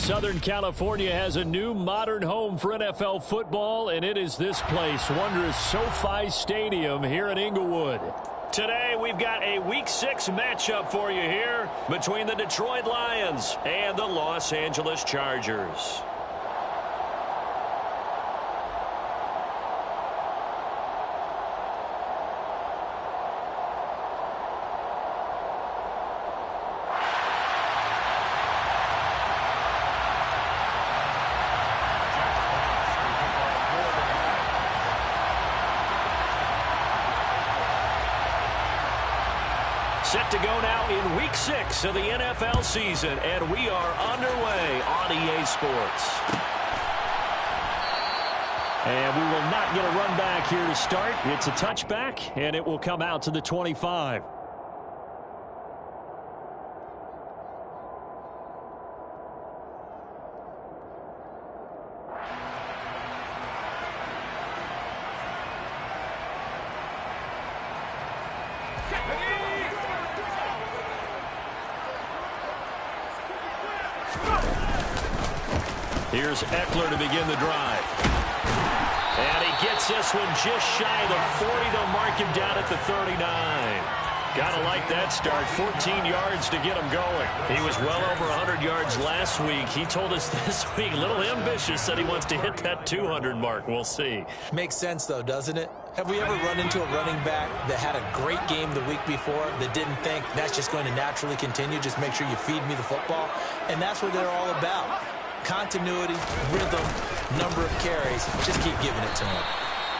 Southern California has a new modern home for NFL football, and it is this place, wondrous SoFi Stadium here in Inglewood. Today, we've got a Week 6 matchup for you here between the Detroit Lions and the Los Angeles Chargers. Set to go now in Week 6 of the NFL season, and we are underway on EA Sports. And we will not get a run back here to start. It's a touchback, and it will come out to the 25. Here's Eckler to begin the drive. And he gets this one just shy of the 40. They'll mark him down at the 39. Gotta like that start. 14 yards to get him going. He was well over 100 yards last week. He told us this week, a little ambitious, that he wants to hit that 200 mark. We'll see. Makes sense, though, doesn't it? Have we ever run into a running back that had a great game the week before that didn't think that's just going to naturally continue? Just make sure you feed me the football. And that's what they're all about. Continuity, rhythm, number of carries. Just keep giving it to him.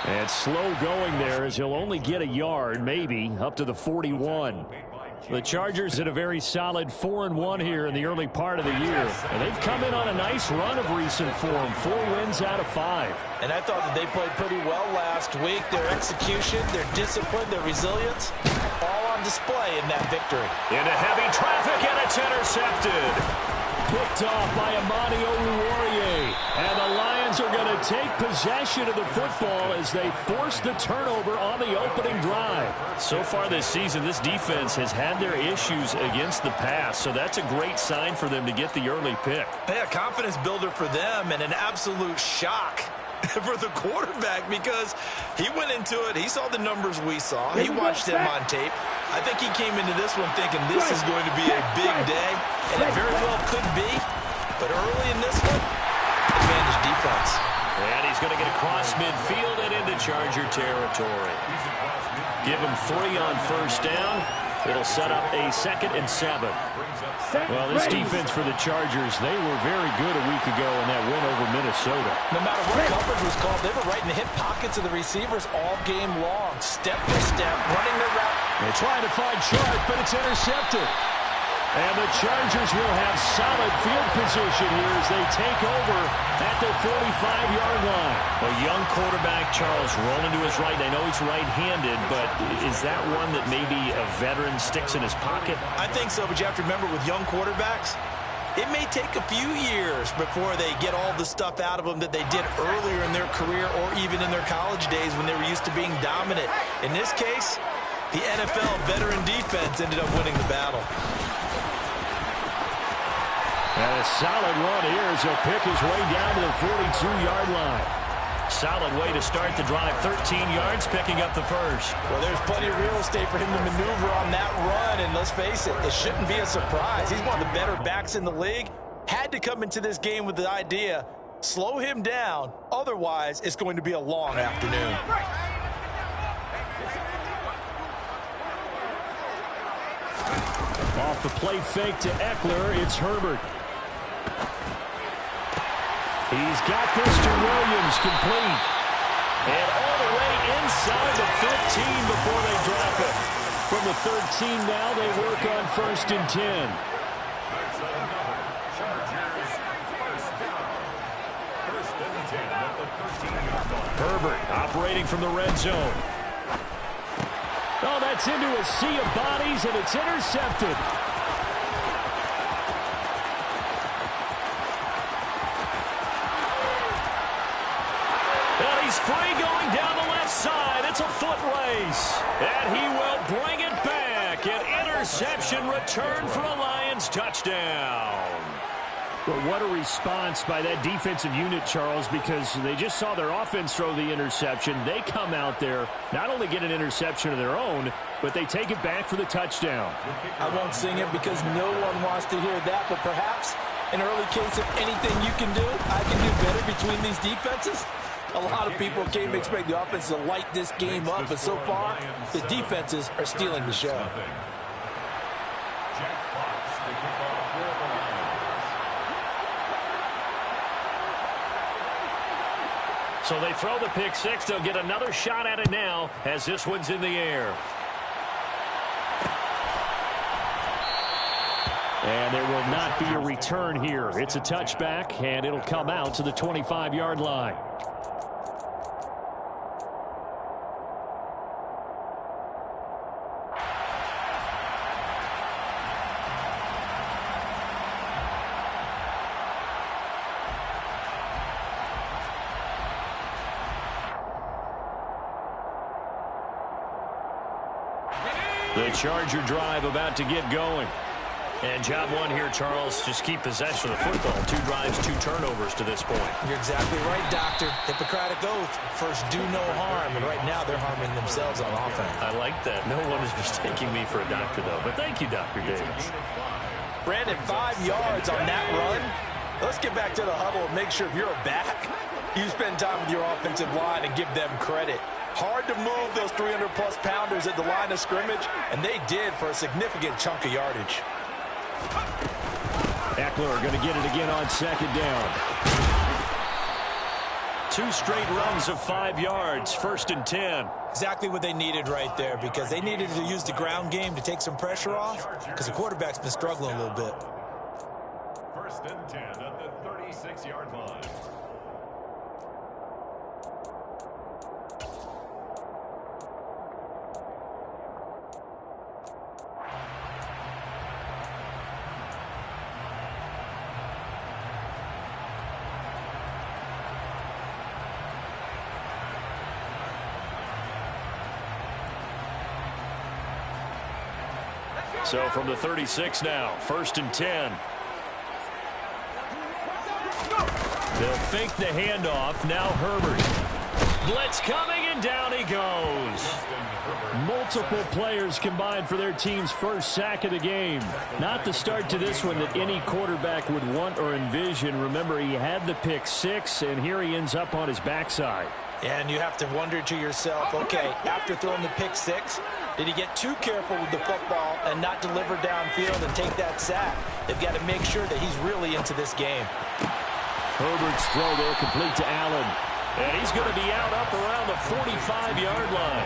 And slow going there as he'll only get a yard, maybe, up to the 41. The Chargers in a very solid 4-1 here in the early part of the year. And they've come in on a nice run of recent form. 4 wins out of 5. And I thought that they played pretty well last week. Their execution, their discipline, their resilience, all on display in that victory. Into heavy traffic, and it's intercepted. Picked off by Amani Oruwariye. And the Lions are going to take possession of the football as they force the turnover on the opening drive. So far this season, this defense has had their issues against the pass, so that's a great sign for them to get the early pick. Yeah, confidence builder for them and an absolute shock for the quarterback because he went into it. He saw the numbers we saw. He watched them on tape. I think he came into this one thinking this is going to be a big day, and it very well could be. But early in this one, advantage defense. And he's going to get across midfield and into Charger territory. Give him 3 on first down. It'll set up a 2nd and 7. Well, this defense for the Chargers, they were very good a week ago in that win over Minnesota. No matter what coverage was called, they were right in the hip pockets of the receivers all game long. Step by step, running their route. They're trying to find Sharp, but it's intercepted. And the Chargers will have solid field position here as they take over at the 45-yard line. A young quarterback, Charles, rolling to his right. I know he's right-handed, but is that one that maybe a veteran sticks in his pocket? I think so, but you have to remember with young quarterbacks, it may take a few years before they get all the stuff out of them that they did earlier in their career or even in their college days when they were used to being dominant. In this case, the NFL veteran defense ended up winning the battle. And a solid run here as he'll pick his way down to the 42-yard line. Solid way to start the drive. 13 yards, picking up the first. Well, there's plenty of real estate for him to maneuver on that run, and let's face it, it shouldn't be a surprise. He's one of the better backs in the league. Had to come into this game with the idea, slow him down, otherwise it's going to be a long afternoon. Off the play fake to Eckler, it's Herbert. He's got this to Williams, complete. And all the way inside the 15 before they drop it. From the 13 now, they work on 1st and 10. Herbert operating from the red zone. Oh, that's into a sea of bodies, and it's intercepted. And he's free going down the left side. It's a foot race. And he will bring it back. An interception return for a Lions touchdown. Well, what a response by that defensive unit, Charles, because they just saw their offense throw the interception. They come out there, not only get an interception of their own, but they take it back for the touchdown. I won't sing it because no one wants to hear that, but perhaps an early case of anything you can do, I can do better between these defenses. A lot of people came to expect the offense to light this game up, but so far, the defenses are stealing the show. So they throw the pick six. They'll get another shot at it now as this one's in the air. And there will not be a return here. It's a touchback, and it'll come out to the 25-yard line. The Charger drive about to get going. And job one here, Charles, just keep possession of the football. 2 drives, 2 turnovers to this point. You're exactly right, Doctor. Hippocratic oath. First, do no harm. And right now, they're harming themselves on offense. I like that. No one is mistaking me for a doctor, though. But thank you, Dr. Davis. Brandon, 5 yards on that run. Let's get back to the huddle and make sure if you're a back, you spend time with your offensive line and give them credit. Hard to move those 300-plus pounders at the line of scrimmage, and they did for a significant chunk of yardage. Eckler going to get it again on second down. 2 straight runs of 5 yards, 1st and 10. Exactly what they needed right there, because they needed to use the ground game to take some pressure off, because the quarterback's been struggling a little bit. 1st and 10 at the 36-yard line. So from the 36 now, 1st and 10. They'll fake the handoff. Now Herbert. Blitz coming, and down he goes. Multiple players combined for their team's first sack of the game. Not the start to this one that any quarterback would want or envision. Remember, he had the pick 6, and here he ends up on his backside. And you have to wonder to yourself, okay, after throwing the pick 6, did he get too careful with the football and not deliver downfield and take that sack? They've got to make sure that he's really into this game. Herbert's throw there complete to Allen. And he's going to be out up around the 45-yard line.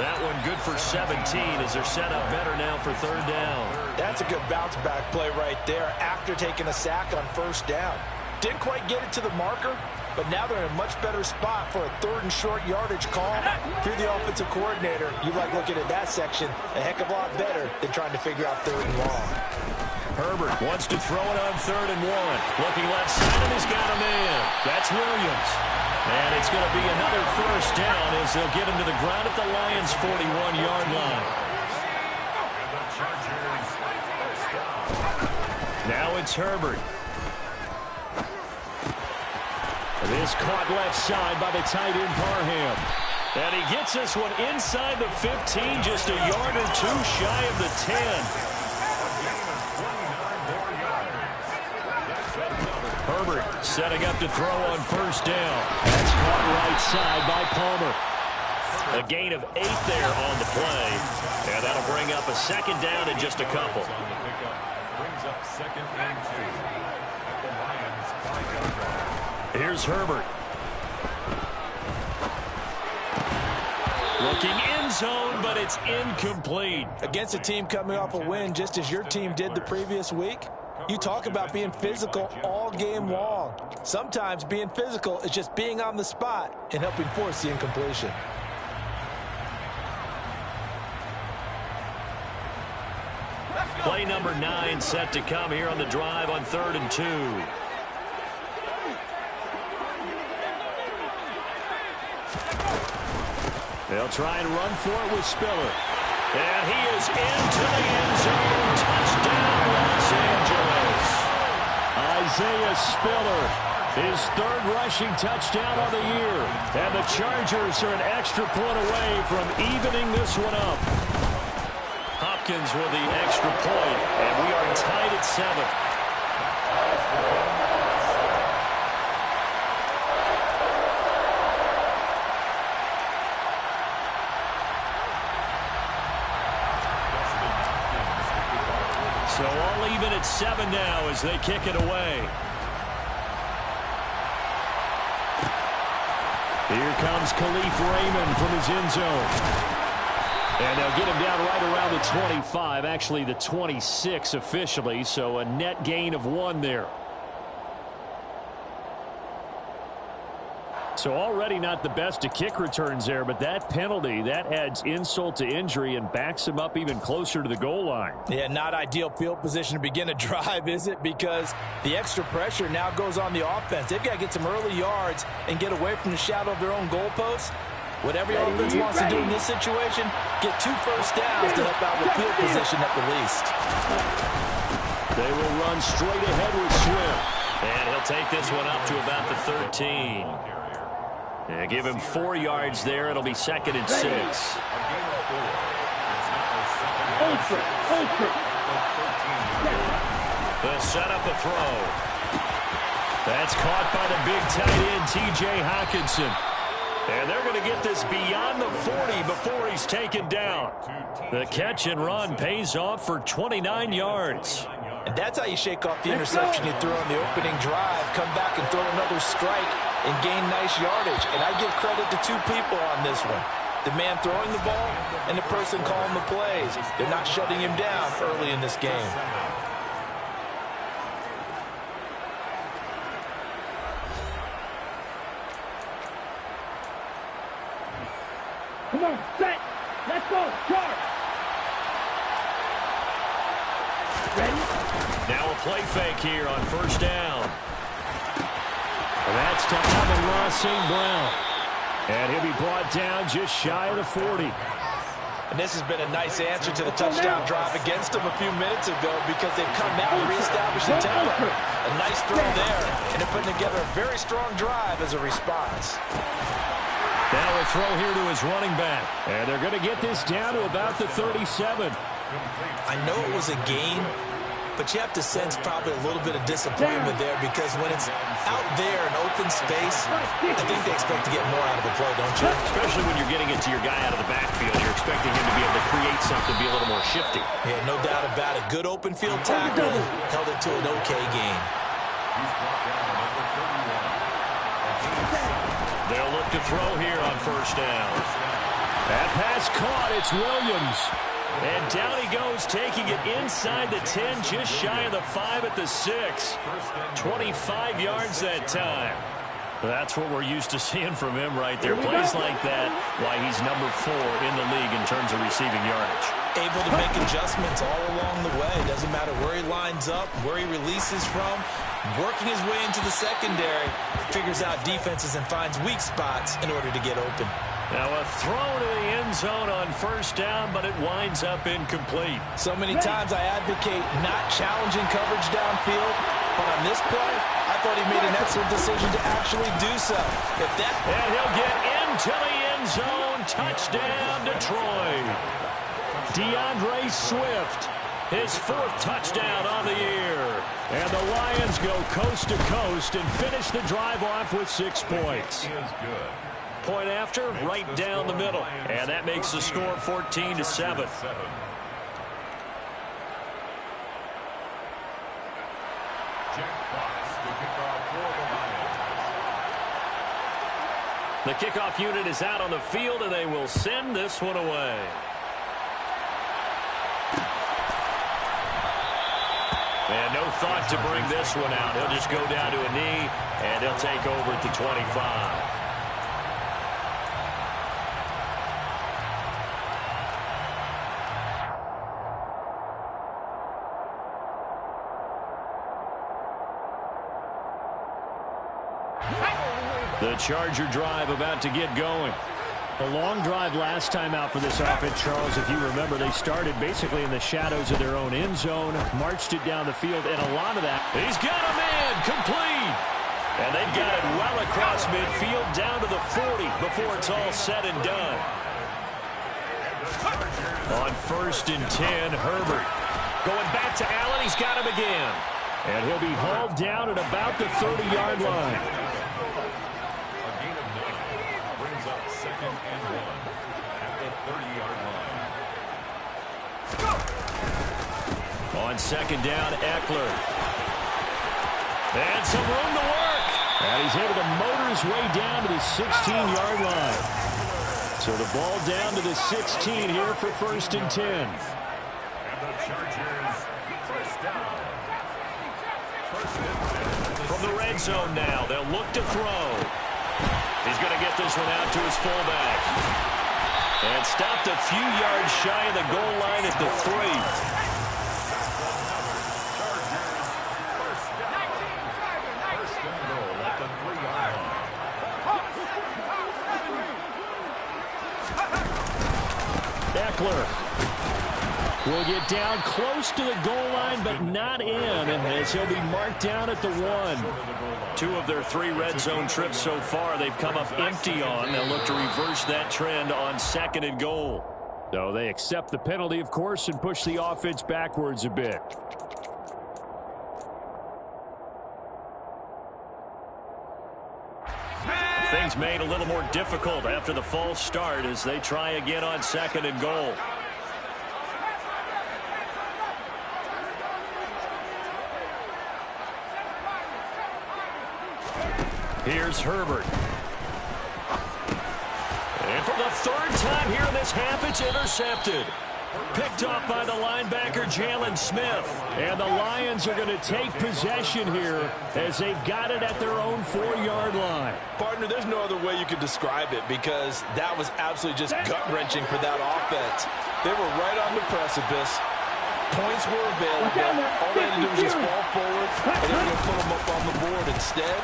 That one good for 17 as they're set up better now for 3rd down. That's a good bounce-back play right there after taking a sack on 1st down. Didn't quite get it to the marker, but now they're in a much better spot for a 3rd and short yardage call. If you're the offensive coordinator, you like looking at that section a heck of a lot better than trying to figure out 3rd and long. Herbert wants to throw it on 3rd and 1. Looking left side, and he's got a man. That's Williams. And it's going to be another 1st down as they'll get him to the ground at the Lions' 41-yard line. Now it's Herbert. This caught left side by the tight end Parham. And he gets this one inside the 15, just a yard or 2 shy of the 10. Herbert setting up to throw on 1st down. That's caught right side by Palmer. A gain of 8 there on the play. And that'll bring up a 2nd down in just a couple. Brings up 2nd and 2 at the Lions' 5-yard line. Here's Herbert. Looking end zone, but it's incomplete. Against a team coming off a win just as your team did the previous week, you talk about being physical all game long. Sometimes being physical is just being on the spot and helping force the incompletion. Play number 9 set to come here on the drive on 3rd and 2. They'll try and run for it with Spiller. And he is into the end zone. Touchdown, Los Angeles. I Isaiah Spiller, his third rushing touchdown of the year. And the Chargers are an extra point away from evening this one up. Hopkins with the extra point, and we are tied at 7. So all even at 7 now as they kick it away. Here comes Khalif Raymond from his end zone. And they'll get him down right around the 25, actually the 26 officially, so a net gain of 1 there. So already not the best of kick returns there, but that penalty, that adds insult to injury and backs him up even closer to the goal line. Yeah, not ideal field position to begin a drive, is it? Because the extra pressure now goes on the offense. They've got to get some early yards and get away from the shadow of their own goalposts. What every offense wants to do in this situation, get 2 first downs to help out with field position at the least. They will run straight ahead with Swift. And he'll take this one up to about the 13. Yeah, give him 4 yards there. It'll be 2nd and 6. They'll set up a throw. That's caught by the big tight end, T.J. Hockenson. And they're going to get this beyond the 40 before he's taken down. The catch and run pays off for 29 yards. And that's how you shake off the interception you threw on the opening drive. Come back and throw another strike and gain nice yardage. And I give credit to 2 people on this one. The man throwing the ball and the person calling the plays. They're not shutting him down early in this game. Come on, set. Let's go. Charge. Ready? Now a play fake here on first down. And that's to Amon-Ra St. Brown. And he'll be brought down just shy of the 40. And this has been a nice answer to the touchdown drive against them a few minutes ago because they've come out and reestablished the tempo. A nice throw there, and they're putting together a very strong drive as a response. Now a throw here to his running back. And they're going to get this down to about the 37. I know it was a gain, but you have to sense probably a little bit of disappointment there because when it's out there in open space, I think they expect to get more out of the play, don't you? Especially when you're getting it to your guy out of the backfield. You're expecting him to be able to create something, be a little more shifty. Yeah, no doubt about it. Good open field tackle, held it to an okay gain. They'll look to throw here on first down. That pass caught. It's Williams. And down he goes, taking it inside the 10, just shy of the 5 at the 6. 25 yards that time. That's what we're used to seeing from him right there. Plays like that, why he's number 4 in the league in terms of receiving yardage. Able to make adjustments all along the way. Doesn't matter where he lines up, where he releases from. Working his way into the secondary, figures out defenses and finds weak spots in order to get open. Now a throw to the end zone on first down, but it winds up incomplete. So many times I advocate not challenging coverage downfield, but on this play, I thought he made an excellent decision to actually do so. And he'll get into the end zone. Touchdown, Detroit. DeAndre Swift, his 4th touchdown on the year. And the Lions go coast to coast and finish the drive off with 6 points. Point after, right down the middle. And that makes the score 14-7. The kickoff unit is out on the field, and they will send this one away. And no thought to bring this one out. He'll just go down to a knee, and he'll take over at the 25. The Charger drive about to get going. A long drive last time out for this offense, Charles. If you remember, they started basically in the shadows of their own end zone, marched it down the field, and a lot of that. He's got a man complete. And they've got it well across midfield down to the 40 before it's all said and done. On 1st and 10, Herbert. Going back to Allen, he's got him again. And he'll be hauled down at about the 30-yard line. A gain of 9 brings up 2nd and 1 at the 30-yard line. On 2nd down, Eckler. And some room to work. And he's able to motor his way down to the 16-yard line. So the ball down to the 16 here for 1st and 10. And the Chargers, first down. From the red zone now, they'll look to throw. He's going to get this one out to his fullback. And stopped a few yards shy of the goal line at the 3. Will get down close to the goal line, but not in, as he'll be marked down at the 1. 2 of their 3 red zone trips so far they've come up empty on. They'll look to reverse that trend on 2nd and goal. So they accept the penalty, of course, and push the offense backwards a bit. Things made a little more difficult after the false start as they try again on 2nd and goal. Here's Herbert. And for the 3rd time here in this half, it's intercepted. Picked off by the linebacker, Jalen Smith. And the Lions are going to take possession here as they've got it at their own 4-yard line. Partner, there's no other way you could describe it because that was absolutely just gut-wrenching for that offense. They were right on the precipice. Points were available. All they had to do was just fall forward, and they were going to put them up on the board. Instead,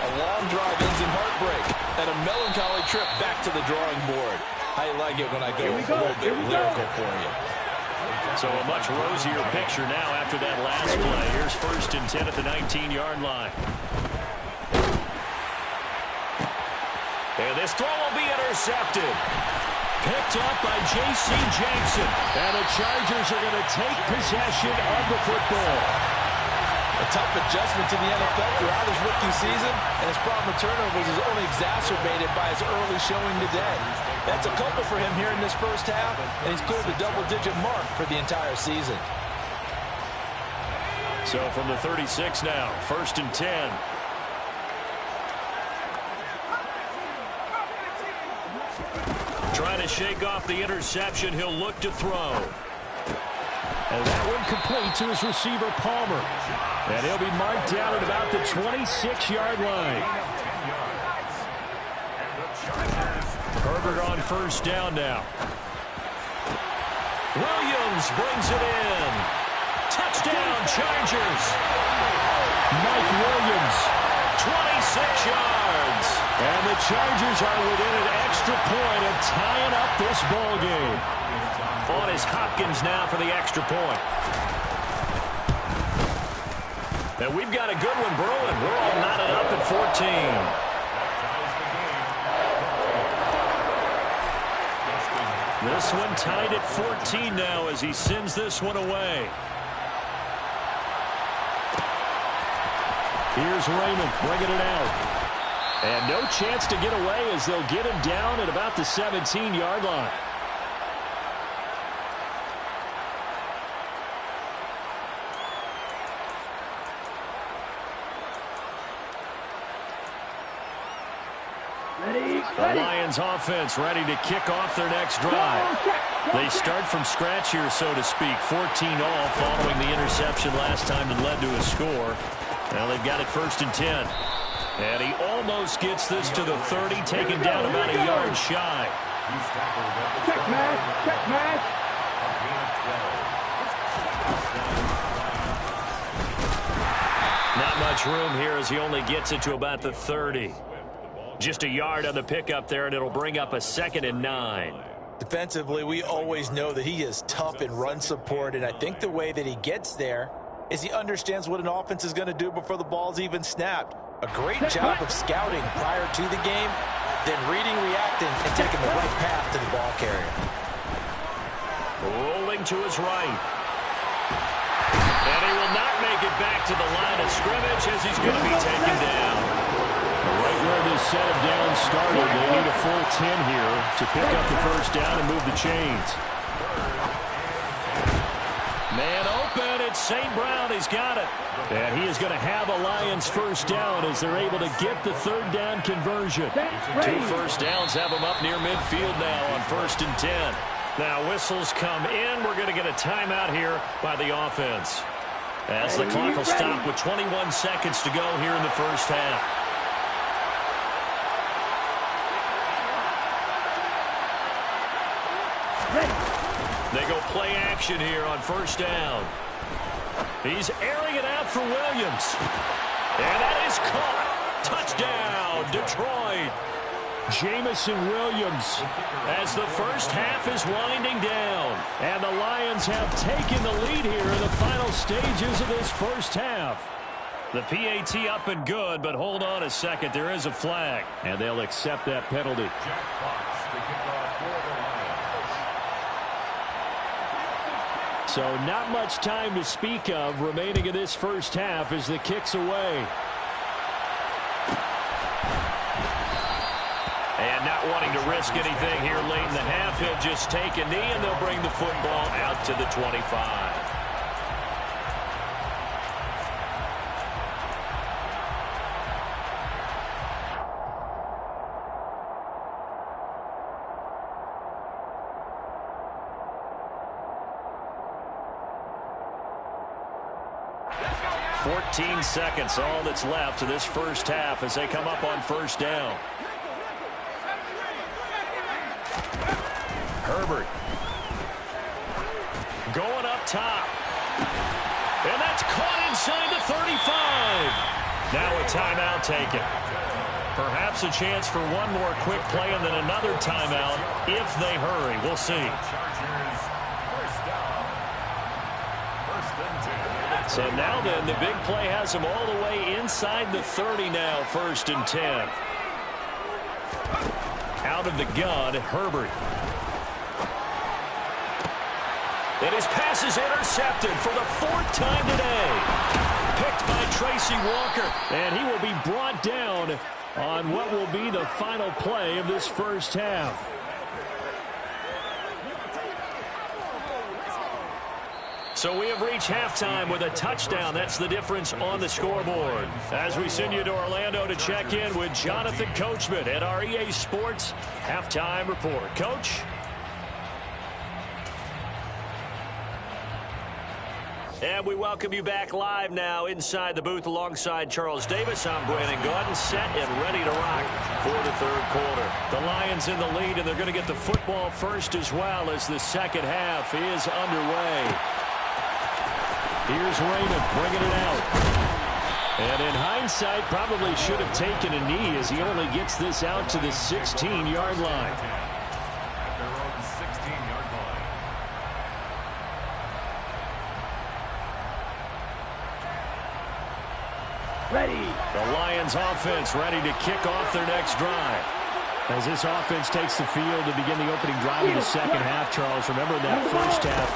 a long drive ends in heartbreak and a melancholy trip back to the drawing board. I like it when I go a little bit lyrical for you. So a much rosier picture now after that last play. Here's 1st and 10 at the 19-yard line. And this throw will be intercepted. Picked up by J.C. Jackson. And the Chargers are going to take possession of the football. A tough adjustment to the NFL throughout his rookie season, and his problem with turnovers is only exacerbated by his early showing today. That's a couple for him here in this first half, and he's cleared the double-digit mark for the entire season. So from the 36 now, 1st and 10. Trying to shake off the interception, he'll look to throw. And that one complete to his receiver, Palmer. And he'll be marked down at about the 26-yard line. Herbert on 1st down now. Williams brings it in. Touchdown, Chargers. Mike Williams, 26 yards. And the Chargers are within an extra point of tying up this ball game. On is Hopkins now for the extra point. And we've got a good one brewing. We're all knotted up at 14. This one tied at 14 now as he sends this one away. Here's Raymond bringing it out. And no chance to get away as they'll get him down at about the 17-yard line. The Lions offense ready to kick off their next drive. They start from scratch here, so to speak. 14-all following the interception last time that led to a score. Now they've got it 1st and 10. And he almost gets this to the 30, taken down about a yard shy. Check match, check match. Not much room here as he only gets it to about the 30. Just a yard on the pickup there, and it'll bring up a 2nd and 9. Defensively, we always know that he is tough in run support, and I think the way that he gets there is he understands what an offense is going to do before the ball's even snapped. A great job of scouting prior to the game, then reading, reacting, and taking the right path to the ball carrier. Rolling to his right. And he will not make it back to the line of scrimmage as he's going to be taken down. Right where this set of downs started, they need a full 10 here to pick up the first down and move the chains. Man open, it's St. Brown, he's got it. And he is going to have a Lions first down as they're able to get the 3rd down conversion. 2 first downs have them up near midfield now on 1st and 10. Now whistles come in, we're going to get a timeout here by the offense. As the clock will stop with 21 seconds to go here in the first half. They go play action here on 1st down. He's airing it out for Williams. And that is caught. Touchdown, Detroit. Jamison Williams as the first half is winding down. And the Lions have taken the lead here in the final stages of this first half. The PAT up and good, but hold on a second. There is a flag. And they'll accept that penalty. Jack Fox to kick off for the Lions. So not much time to speak of remaining in this first half as the kick's away. And not wanting to risk anything here late in the half, he'll just take a knee and they'll bring the football out to the 25. Seconds, all that's left of this first half as they come up on 1st down. Herbert going up top. And that's caught inside the 35. Now a timeout taken. Perhaps a chance for one more quick play and then another timeout if they hurry. We'll see. So now then, the big play has him all the way inside the 30 now, 1st and 10. Out of the gun, Herbert. And his pass is intercepted for the 4th time today. Picked by Tracy Walker. And he will be brought down on what will be the final play of this first half. So we have reached halftime with a touchdown. That's the difference on the scoreboard. As we send you to Orlando to check in with Jonathan Coachman at our EA Sports Halftime Report. Coach? And we welcome you back live now inside the booth alongside Charles Davis. I'm Brandon Gordon, set and ready to rock for the 3rd quarter. The Lions in the lead, and they're going to get the football first as well as the second half is underway. Here's Raymond bringing it out. And in hindsight, probably should have taken a knee as he only gets this out to the 16-yard line. At their own 16-yard line. Ready. The Lions offense ready to kick off their next drive. As this offense takes the field to begin the opening drive of the second half, Charles, remember that first half,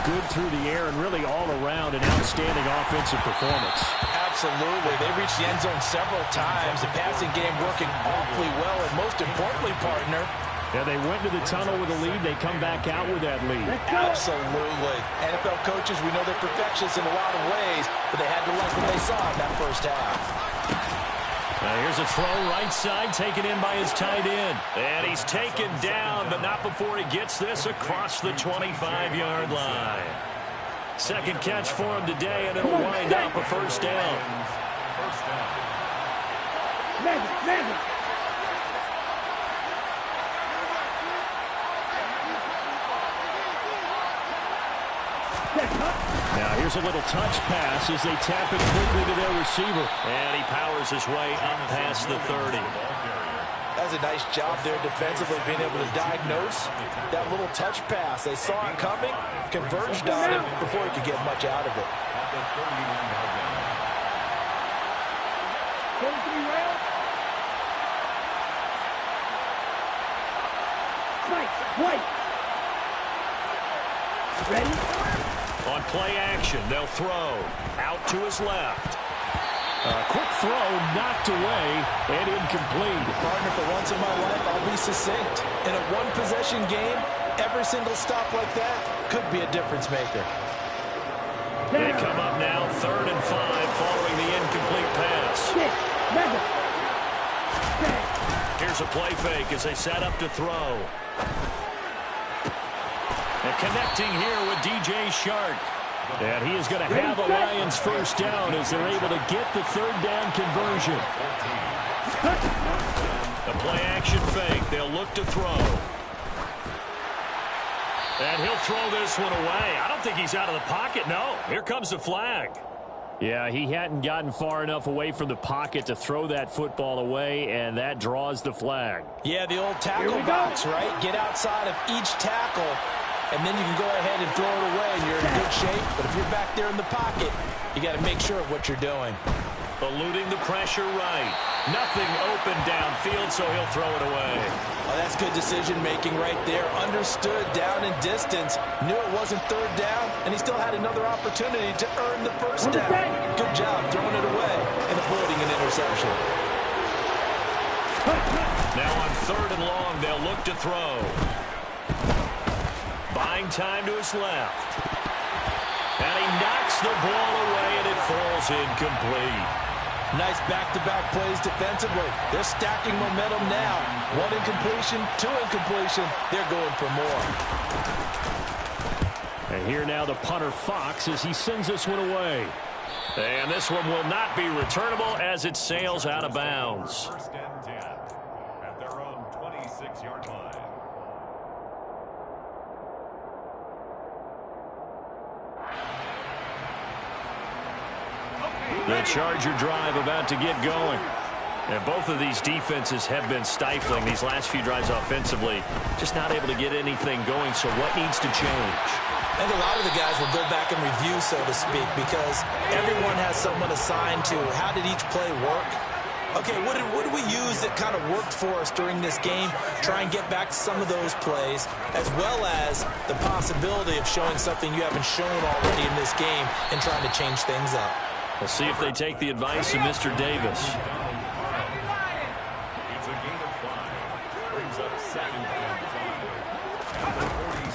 good through the air and really all around an outstanding offensive performance. Absolutely. They reached the end zone several times. The passing game working awfully well, and most importantly, partner, yeah, they went to the tunnel with a lead. They come back out with that lead. Absolutely. NFL coaches, we know they're perfectionists in a lot of ways, but they had to like what they saw in that first half. Now here's a throw right side taken in by his tight end. And he's taken down, but not before he gets this across the 25-yard line. Second catch for him today, and it'll wind up a first down. First down. Magic. Now here's a little touch pass as they tap it quickly to their receiver. And he powers his way up past the 30. does a nice job there defensively, being able to diagnose that little touch pass. They saw it coming, converged on it before he could get much out of it. Ready? On play action, they'll throw. Out to his left. A quick throw knocked away and incomplete. Partner, for once in my life, I'll be succinct. In a one-possession game, every single stop like that could be a difference maker. They come up now 3rd and 5 following the incomplete pass. Here's a play fake as they set up to throw. And connecting here with DJ Shark. And he is going to have the Lions first down as they're able to get the 3rd down conversion. The play action fake. They'll look to throw. And he'll throw this one away. I don't think he's out of the pocket. No, here comes the flag. Yeah, he hadn't gotten far enough away from the pocket to throw that football away, and that draws the flag. Yeah, the old tackle box, right? Get outside of each tackle, and then you can go ahead and throw it away, and you're in good shape. But if you're back there in the pocket, you got to make sure of what you're doing. Eluding the pressure right. Nothing open downfield, so he'll throw it away. Oh, that's good decision-making right there. Understood down and distance. Knew it wasn't 3rd down, and he still had another opportunity to earn the first down. Good job throwing it away and avoiding an interception. Now on 3rd and long, they'll look to throw. Buying time to his left. And he knocks the ball away, and it falls incomplete. Nice back-to-back plays defensively. They're stacking momentum now. 1 incompletion, 2 incompletion. They're going for more. And here now the punter Fox as he sends this one away. And this one will not be returnable as it sails out of bounds. 1st and 10 at their own 26-yard line. The Charger drive about to get going. And both of these defenses have been stifling these last few drives offensively. Just not able to get anything going, so what needs to change? I think a lot of the guys will go back and review, so to speak, because everyone has someone assigned to how did each play work. Okay, what did we use that kind of worked for us during this game? Try and get back to some of those plays, as well as the possibility of showing something you haven't shown already in this game and trying to change things up. We'll see if they take the advice of Mr. Davis. It's a gain of 5. Brings up 2nd and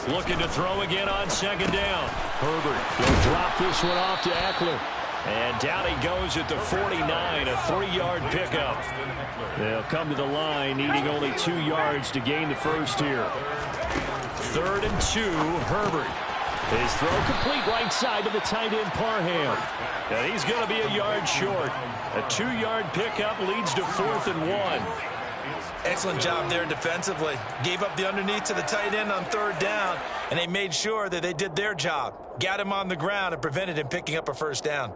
5. Looking to throw again on 2nd down. Herbert will drop this one off to Eckler. And down he goes at the 49, a 3-yard pickup. They'll come to the line, needing only 2 yards to gain the first here. 3rd and 2, Herbert. His throw complete right side to the tight end Parham. And he's going to be a yard short. A 2-yard pickup leads to 4th and 1. Excellent job there defensively. Gave up the underneath to the tight end on 3rd down, and they made sure that they did their job. Got him on the ground and prevented him picking up a first down.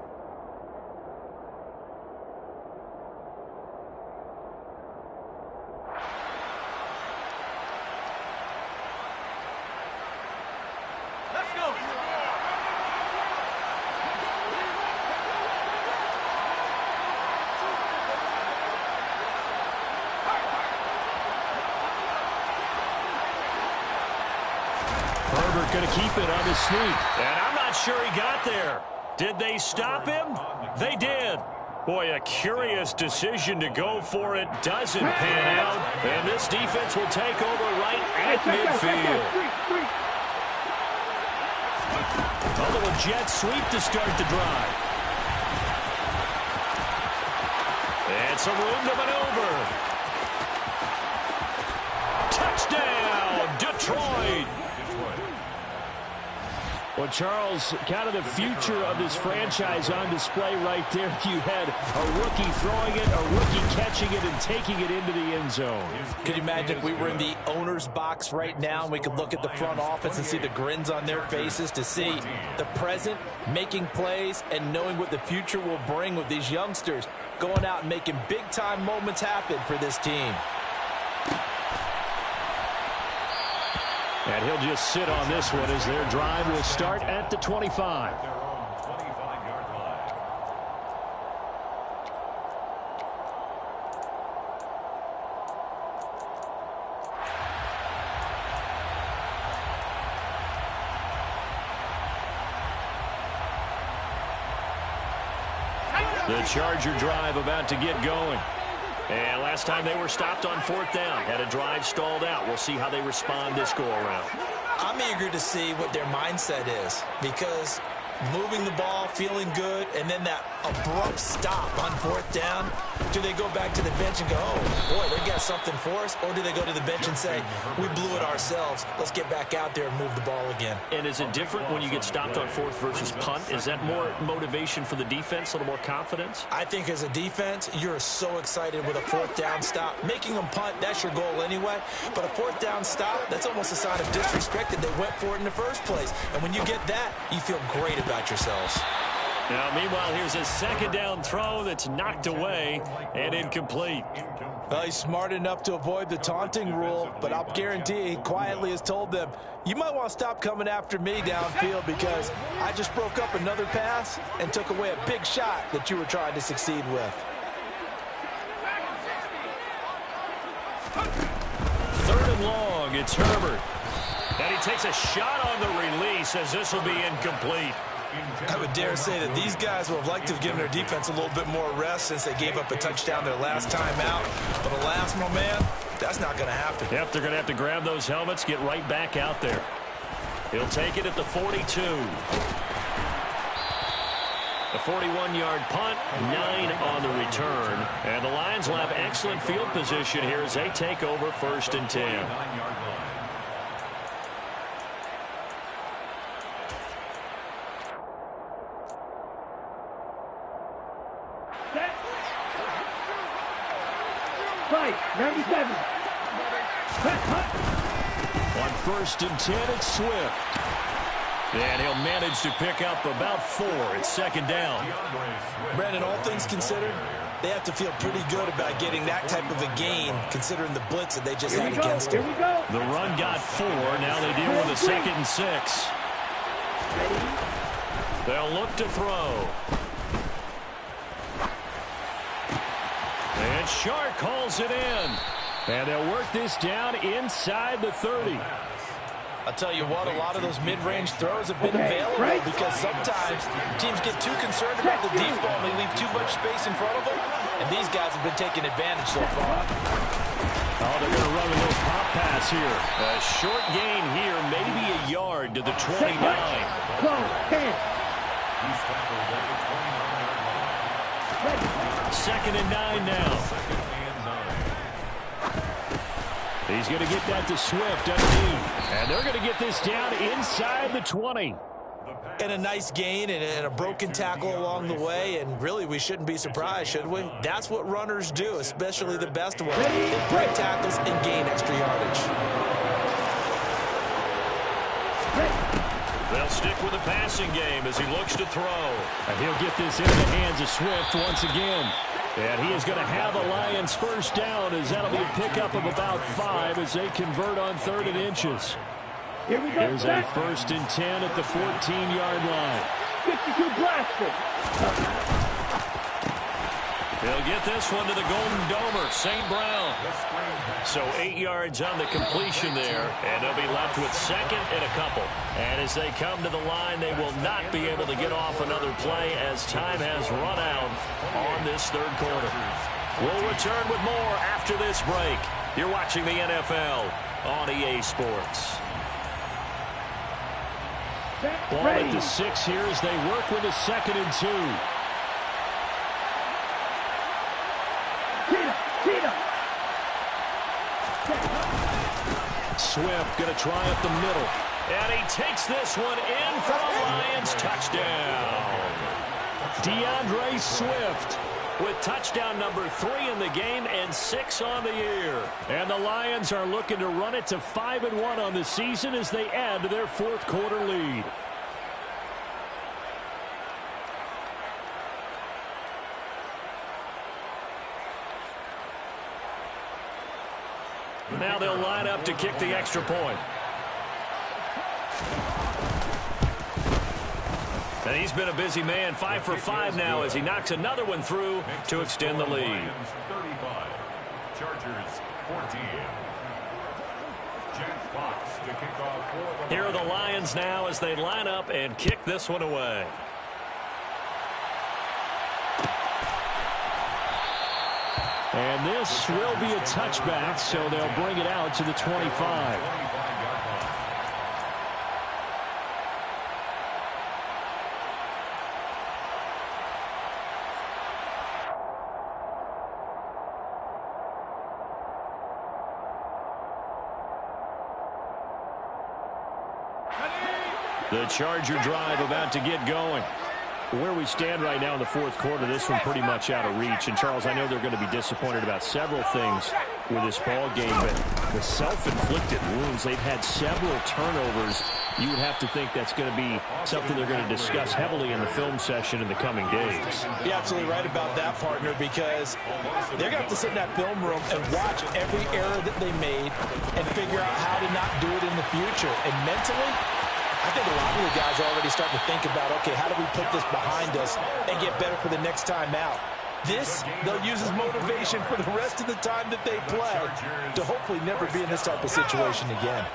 Going to keep it on the sneak. And I'm not sure he got there. Did they stop him? They did. Boy, a curious decision to go for it. Doesn't pan out. And this defense will take over right at midfield. A little jet sweep to start the drive. And some room to maneuver. Touchdown, Detroit. Well, Charles, kind of the future of this franchise on display right there. You had a rookie throwing it, a rookie catching it, and taking it into the end zone. Could you imagine if we were in the owner's box right now and we could look at the front office and see the grins on their faces to see the present, making plays, and knowing what the future will bring with these youngsters going out and making big-time moments happen for this team. And he'll just sit on this one as their drive will start at the 25. The Charger drive about to get going. And last time they were stopped on 4th down, had a drive stalled out. We'll see how they respond this go-around. I'm eager to see what their mindset is, because moving the ball, feeling good, and then that abrupt stop on 4th down, do they go back to the bench and go, oh, boy, they got something for us? Or do they go to the bench and say, we blew it ourselves, let's get back out there and move the ball again? And is it different when you get stopped on 4th versus punt? Is that more motivation for the defense, a little more confidence? I think as a defense, you're so excited with a 4th down stop. Making them punt, that's your goal anyway. But a 4th down stop, that's almost a sign of disrespect that they went for it in the first place. And when you get that, you feel great about yourselves. Now, meanwhile, here's a 2nd down throw that's knocked away and incomplete. Well, he's smart enough to avoid the taunting rule, but I'll guarantee he quietly has told them, you might want to stop coming after me downfield because I just broke up another pass and took away a big shot that you were trying to succeed with. 3rd and long, it's Herbert. And he takes a shot on the release as this will be incomplete. I would dare say that these guys would have liked to have given their defense a little bit more rest since they gave up a touchdown their last time out. But alas, my man, that's not going to happen. Yep, they're going to have to grab those helmets, get right back out there. He'll take it at the 42. A 41-yard punt, 9 on the return. And the Lions will have excellent field position here as they take over 1st and 10. Right, 97. On 1st and 10, it's Swift. And he'll manage to pick up about 4. It's 2nd down. Brandon, all things considered, they have to feel pretty good about getting that type of a gain, considering the blitz that they just had against them. The run got 4. Now they deal with a 2nd and 6. They'll look to throw. And Shark calls it in. And they'll work this down inside the 30. I'll tell you what, a lot of those mid-range throws have been available because sometimes teams get too concerned about the deep ball and they leave too much space in front of them, and these guys have been taking advantage so far. Oh, they're going to run a little pop pass here. A short gain here, maybe a yard to the 29. Close, 10. 2nd and 9 now. He's going to get that to Swift underneath. And they're going to get this down inside the 20. And a nice gain and a broken tackle along the way, and really we shouldn't be surprised, should we? That's what runners do, especially the best ones. They break tackles and gain extra yardage. They'll stick with the passing game as he looks to throw. And he'll get this into the hands of Swift once again. And he is going to have a Lions 1st down as that'll be a pickup of about 5 as they convert on 3rd and inches. Here we go. Here's a 1st and 10 at the 14-yard line. 52 blaster. They'll get this one to the Golden Domer, St. Brown. So 8 yards on the completion there, and they'll be left with 2nd and a couple. And as they come to the line, they will not be able to get off another play as time has run out on this 3rd quarter. We'll return with more after this break. You're watching the NFL on EA Sports. Ball at the 6 here as they work with a 2nd and 2. Swift going to try up the middle. And he takes this one in for a Lions touchdown. DeAndre Swift with touchdown number 3 in the game and 6 on the year. And the Lions are looking to run it to 5-1 on the season as they add to their 4th quarter lead. Now they'll line up to kick the extra point. And he's been a busy man, 5 for 5 now as he knocks another one through to extend the lead. 35, Chargers 14. Jack Fox to kick off for the Here are the Lions now as they line up and kick this one away. And this will be a touchback, so they'll bring it out to the 25. The Charger drive about to get going. Where we stand right now in the fourth quarter, this one pretty much out of reach. And, Charles, I know they're going to be disappointed about several things with this ball game, but the self-inflicted wounds, they've had several turnovers. You would have to think that's going to be something they're going to discuss heavily in the film session in the coming days. You're absolutely right about that, partner, because they're going to have to sit in that film room and watch every error that they made and figure out how to not do it in the future. And mentally, I think a lot of the guys are already starting to think about, okay, how do we put this behind us and get better for the next time out? This, they'll use as motivation for the rest of the time that they play to hopefully never be in this type of situation again.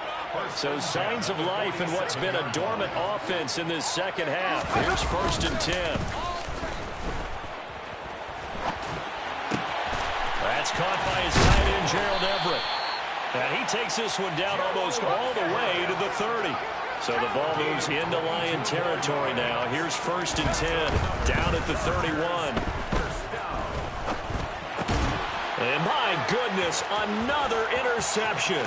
So signs of life in what's been a dormant offense in this second half. Here's 1st and 10. That's caught by his tight end, Gerald Everett. And he takes this one down almost all the way to the 30. So the ball moves into Lion territory now. Here's 1st and 10, down at the 31. And my goodness, another interception.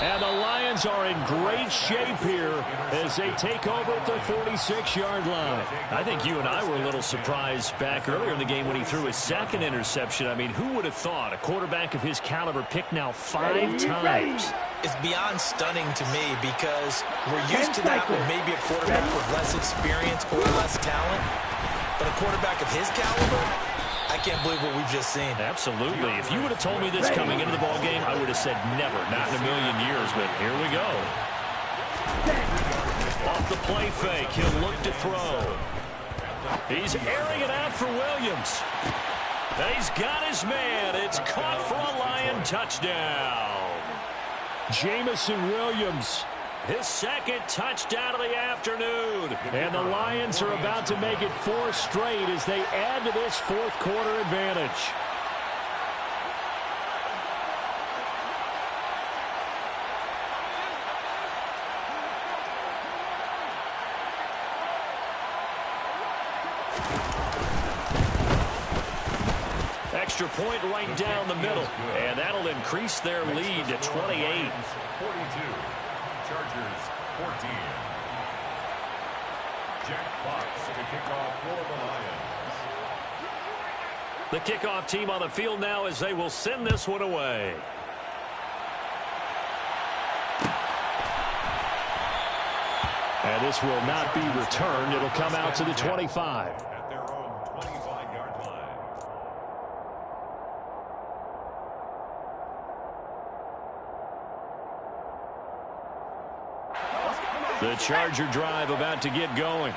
And the Lions are in great shape here as they take over at the 46-yard line. I think you and I were a little surprised back earlier in the game when he threw his second interception. I mean, who would have thought a quarterback of his caliber picked now 5 times? It's beyond stunning to me because we're used to that with maybe a quarterback with less experience or less talent. But a quarterback of his caliber, I can't believe what we've just seen. Absolutely. If you would have told me this coming into the ballgame, I would have said never, not in a million years, but here we go. Off the play fake, he'll look to throw. He's airing it out for Williams. And he's got his man. It's caught for a Lion touchdown. Jamison Williams, his second touchdown of the afternoon. And the Lions are about to make it 4 straight as they add to this fourth quarter advantage. Extra point right down the middle. And that'll increase their lead to 28. 42. Chargers 14. Jack Fox to kick off for the Lions. The kickoff team on the field now as they will send this one away. And this will not be returned. It'll come out to the 25. At their own 25-yard line. The Charger drive about to get going.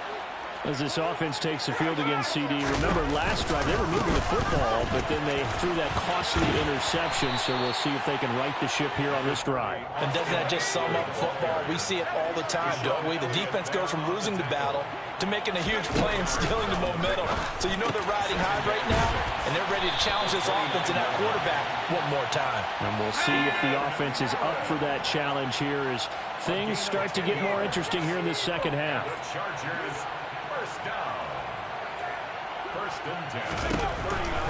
As this offense takes the field against CD. Remember, last drive, they were moving the football, but then they threw that costly interception, so we'll see if they can right the ship here on this drive. And doesn't that just sum up football? We see it all the time, don't we? The defense goes from losing the battle to making a huge play and stealing the momentum. So you know they're riding high right now, and they're ready to challenge this offense and that quarterback one more time. And we'll see if the offense is up for that challenge here as things start to get more interesting here in this second half. The Chargers first down. 1st and 10.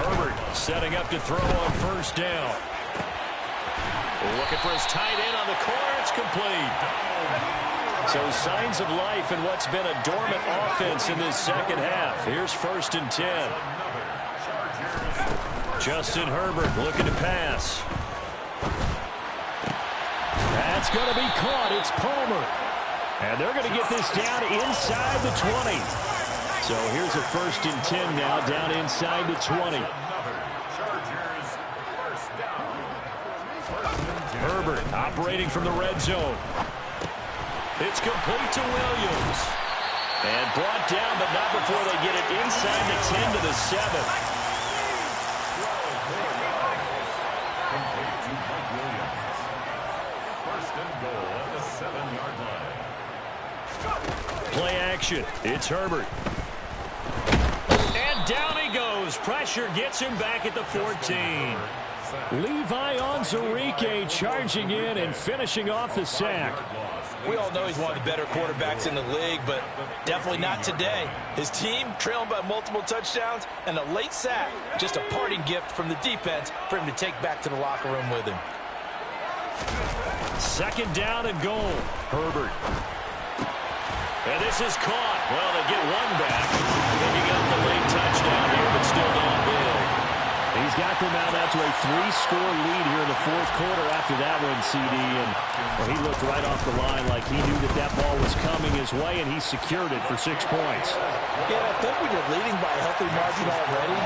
Herbert setting up to throw on 1st down. Looking for his tight end on the corner. It's complete. So signs of life in what's been a dormant offense in this second half. Here's 1st and 10. Justin Herbert looking to pass. That's going to be caught. It's Palmer. And they're going to get this down inside the 20. So here's a 1st and 10 now down inside the 20. Herbert operating from the red zone. It's complete to Williams. And brought down, but not before they get it inside the 10 to the 7. First and goal at the 7-yard line. Play action. It's Herbert. And down he goes. Pressure gets him back at the 14. Levi Wk7 charging in and finishing off the sack. We all know he's one of the better quarterbacks in the league, but definitely not today. His team trailing by multiple touchdowns and a late sack. Just a parting gift from the defense for him to take back to the locker room with him. Second down and goal. Herbert. And this is caught. Well, they get one back. Picking up the late touchdown here, but still downhill. He's got them out to a 3-score lead here in the fourth quarter after that one, CD. And well, he looked right off the line like he knew that ball was coming his way, and he secured it for 6 points. Yeah, I think when you're leading by a healthy margin already,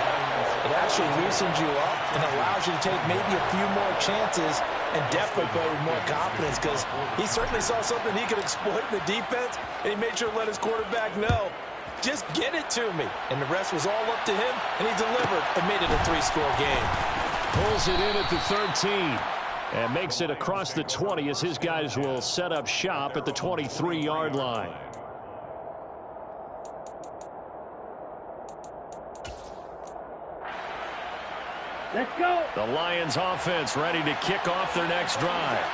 it actually loosens you up and allows you to take maybe a few more chances and definitely play with more confidence, because he certainly saw something he could exploit in the defense, and he made sure to let his quarterback know, just get it to me. And the rest was all up to him, and he delivered and made it a 3-score game. Pulls it in at the 13 and makes it across the 20 as his guys will set up shop at the 23-yard line. Let's go. The Lions offense ready to kick off their next drive.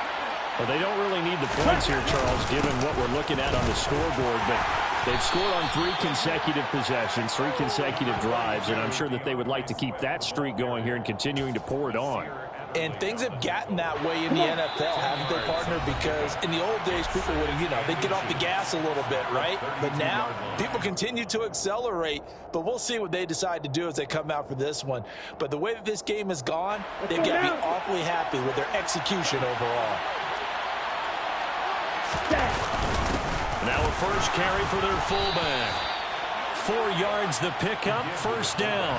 Well, they don't really need the points here, Charles, given what we're looking at on the scoreboard, but they've scored on 3 consecutive possessions, 3 consecutive drives, and I'm sure that they would like to keep that streak going here and continuing to pour it on. And things have gotten that way in the NFL, haven't they, partner? Because in the old days, people would, they'd get off the gas a little bit, right? But now, people continue to accelerate. But we'll see what they decide to do as they come out for this one. But the way that this game has gone, they've got to be awfully happy with their execution overall. Now a first carry for their fullback. 4 yards the pickup, first down.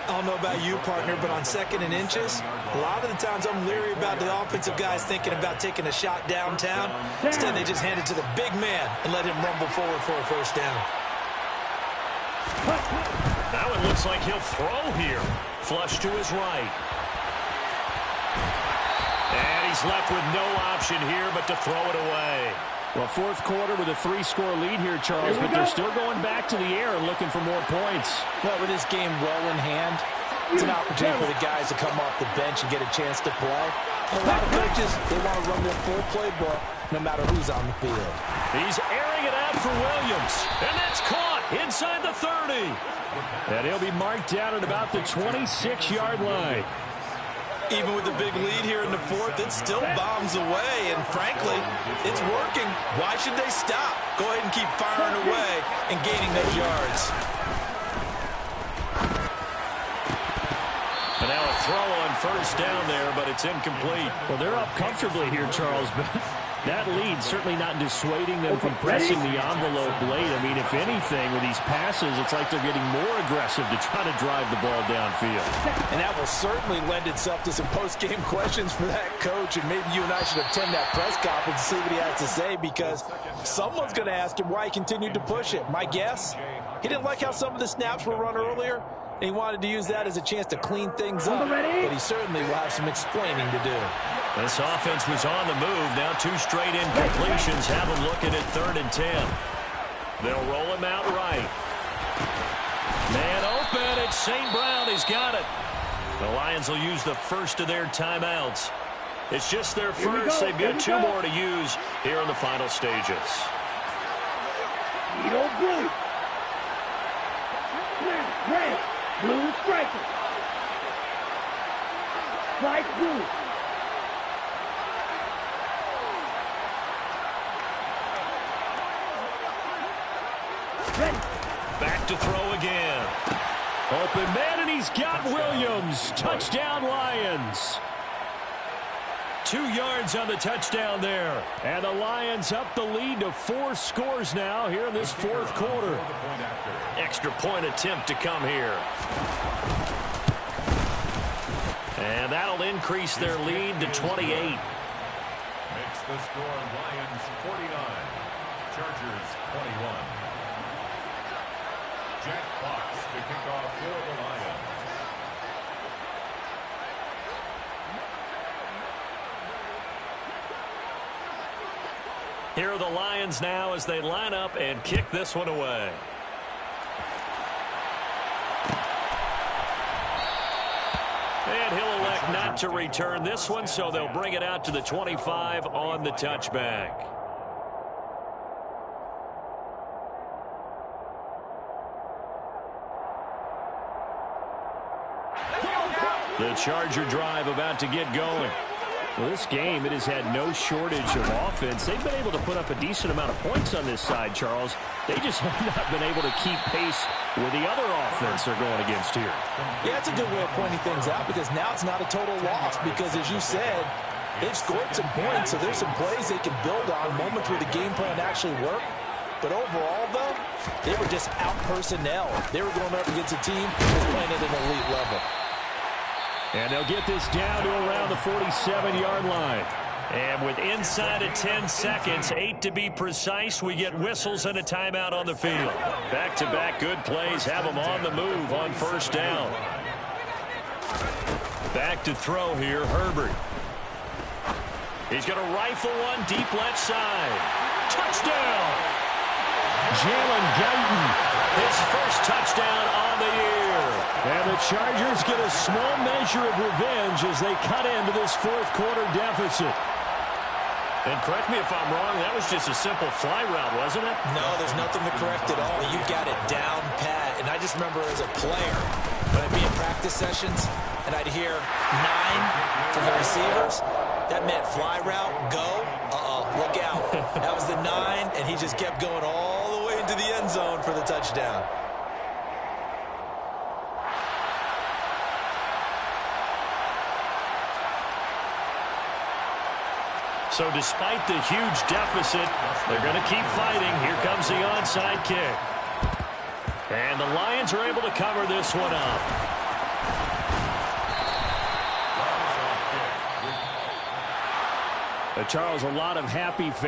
I don't know about you, partner, but on 2nd and inches, a lot of the times I'm leery about the offensive guys thinking about taking a shot downtown. Instead, they just hand it to the big man and let him rumble forward for a first down. Now it looks like he'll throw here. Flush to his right. And he's left with no option here but to throw it away. Well, fourth quarter with a 3-score lead here, Charles, but they're still going back to the air and looking for more points. Well, with this game well in hand, it's an opportunity for the guys to come off the bench and get a chance to play. A lot of coaches, they want to run their full playbook no matter who's on the field. He's airing it out for Williams, and that's caught inside the 30. And he'll be marked down at about the 26-yard line. Even with the big lead here in the fourth, it still bombs away, and frankly, it's working. Why should they stop? Go ahead and keep firing away and gaining those yards. And now a throw on first down there, but it's incomplete. Well, they're up comfortably here, Charles, but that lead certainly not dissuading them from pressing the envelope late. I mean, if anything, with these passes, it's like they're getting more aggressive to try to drive the ball downfield. And that will certainly lend itself to some post-game questions for that coach, and maybe you and I should attend that press conference and see what he has to say, because someone's going to ask him why he continued to push it. My guess, he didn't like how some of the snaps were run earlier, and he wanted to use that as a chance to clean things up, but he certainly will have some explaining to do. This offense was on the move. Now 2 straight incompletions have them looking at 3rd and 10. They'll roll him out right. Man open. It's St. Brown. He's got it. The Lions will use the first of their timeouts. It's just their first. They've got 2 more to use here in the final stages. Blue. Red. Blue striker. White blue. Ready. Back to throw again. Open man, and he's got Williams. Touchdown, Lions. 2 yards on the touchdown there. And the Lions up the lead to 4 scores now here in this fourth quarter. Extra point attempt to come here. And that'll increase their lead to 28. The score, Lions 49, Chargers 21. Jack Fox to kick off for the Lions. Here are the Lions now as they line up and kick this one away. And he'll elect not to return this one, so they'll bring it out to the 25 on the touchback. The Charger drive about to get going. Well, this game, it has had no shortage of offense. They've been able to put up a decent amount of points on this side, Charles. They just have not been able to keep pace with the other offense they're going against here. Yeah, it's a good way of pointing things out because now it's not a total loss because, as you said, they've scored some points, so there's some plays they can build on, moments where the game plan actually worked. But overall, though, they were just out-personnel. They were going up against a team that was playing at an elite level. And they'll get this down to around the 47-yard line. And with inside of 10 seconds, 8 to be precise, we get whistles and a timeout on the field. Back-to-back good plays have them on the move on first down. Back to throw here, Herbert. He's going to rifle one deep left side. Touchdown! Jalen Guyton, his first touchdown on the year. And the Chargers get a small measure of revenge as they cut into this fourth quarter deficit. And correct me if I'm wrong, that was just a simple fly route, wasn't it? No, there's nothing to correct at all. You got it down pat. And I just remember as a player, when I'd be in practice sessions, and I'd hear 9 from the receivers, that meant fly route, go, look out. That was the 9, and he just kept going all the way into the end zone for the touchdown. So despite the huge deficit, they're going to keep fighting. Here comes the onside kick. And the Lions are able to cover this one up. Charles, a lot of happy faces.